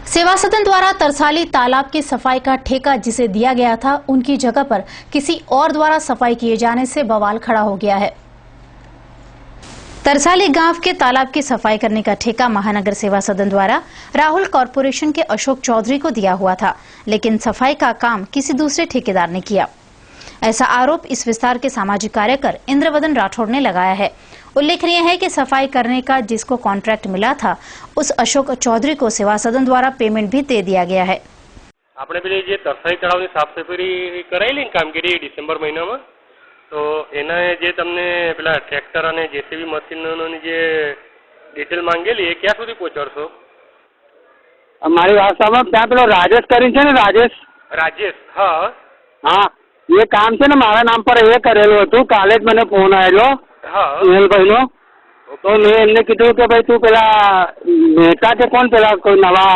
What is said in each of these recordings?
सेवा सदन द्वारा तरसाली तालाब की सफाई का ठेका जिसे दिया गया था, उनकी जगह पर किसी और द्वारा सफाई किए जाने से बवाल खड़ा हो गया है। तरसाली गांव के तालाब की सफाई करने का ठेका महानगर सेवा सदन द्वारा राहुल कॉरपोरेशन के अशोक चौधरी को दिया हुआ था, लेकिन सफाई का काम किसी दूसरे ठेकेदार ने किया। ऐसा आरोप इस विस्तार के सामाजिक कार्यकर इंद्रवदन राठौड़ ने लगाया है। उल्लेखनीय है कि सफाई करने का जिसको कॉन्ट्रैक्ट मिला था, उस अशोक चौधरी को सेवा सदन द्वारा पेमेंट भी दे दिया गया है। આપણે પેલી જે તરસાલી તળાવની સાફ સફાઈ કરાયેલી ને કામગીરી ડિસેમ્બર મહિનામાં, તો એના જે તમને પેલા ટ્રેક્ટર અને જેસીબી મશીનોની જે ડિટેલ માંગેલી એ ક્યાં સુધી પહોંચાડશો? મારી વાત સાંભળો, ત્યાં પેલો રાજેશ કરીને છે ને, રાજેશ હા હા, એ કામ છે ને મારા નામ પર એ કરેલું હતું। કાલે જ મને ફોન આવેલો હા સુહેલભાઈનો, તો મેં એમને કીધું કે ભાઈ તું પેલા મહેતા કે કોણ, પેલા કોઈ નવા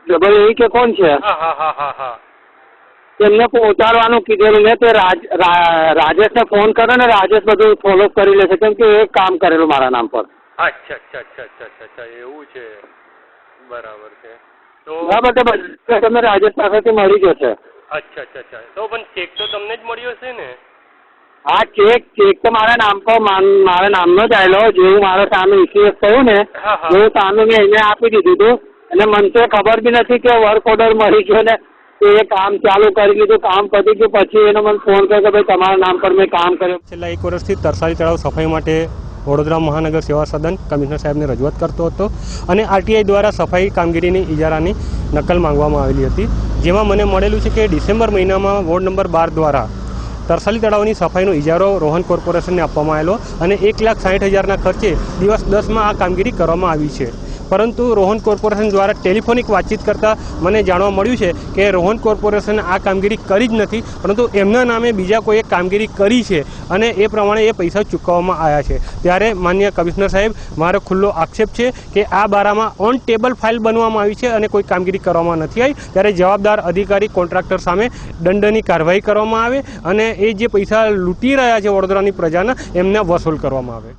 ડબલ કે કોણ છે, હા હા હા હા હા એમને પહોંચાડવાનું કીધેલું મેં। તો રાજેશને ફોન કર્યો ને રાજેશ બધું ફોલો કરી લેશે, કેમ કે એ કામ કરેલું મારા નામ પર। અચ્છા અચ્છા અચ્છા અચ્છા અચ્છા અચ્છા એવું છે, બરાબર છે। તો બરાબર, તો બધું તમે રાજેશ પાસેથી મળી જશે। અચ્છા અચ્છા અચ્છા, તો પણ ચેક તો તમને જ મળ્યો હશે ને? હા, ચેક તો મારા નામ પર મારા નામનો જ આવેલો। જેવું મારા સામે ઇસ્યુએસ થયું ને, એવું સામે મેં એને આપી દીધું હતું, અને મને તો ખબર બી નથી કે વર્ક ઓર્ડર મળી ગયો ને તો એ કામ ચાલુ કરી દીધું। કામ પતી ગયું પછી એને મને ફોન કર્યો કે ભાઈ તમારા નામ પર મેં કામ કર્યું। છેલ્લા 1 વર્ષથી તરસાલી તળાવ સફાઈ માટે વડોદરા મહાનગર સેવા સદન કમિશનર સાહેબને રજૂઆત કરતો હતો, અને આરટીઆઈ દ્વારા સફાઈ કામગીરીની ઇજારાની નકલ માંગવામાં આવેલી હતી, જેમાં મને મળેલું છે કે ડિસેમ્બર મહિનામાં વોર્ડ નંબર 12 દ્વારા तरसाली तळावनी सफाईनो इजारो रोहन कॉर्पोरेशन ने आपवामां आवेलो અને 1,60,000 खर्चे दिवस 10 में आ कामगीरी करवामां आवी छे। परंतु रोहन कॉर्पोरेशन द्वारा टेलिफोनिक बातचीत करता मने जाणवा मळ्युं छे के रोहन कॉर्पोरेशन आ कामगीरी करी ज नथी, परंतु एमना नामे बीजा कोईए कामगीरी करी छे अने ए प्रमाणे ए पैसा चूकववामां आव्या छे। त्यारे माननीय कमिशनर साहेब, मारो खुल्लो आक्षेप छे के आ बारामां ऑन टेबल फाइल बनवामां आवी छे अने कोई कामगीरी करवामां नथी आई। त्यारे जवाबदार अधिकारी कॉन्ट्राक्टर सामे दंडनी कार्यवाही करवामां आवे अने ए जे पैसा लूंटी रह्या छे वडोदरानी प्रजाना, एमने वसूल करवामां आवे।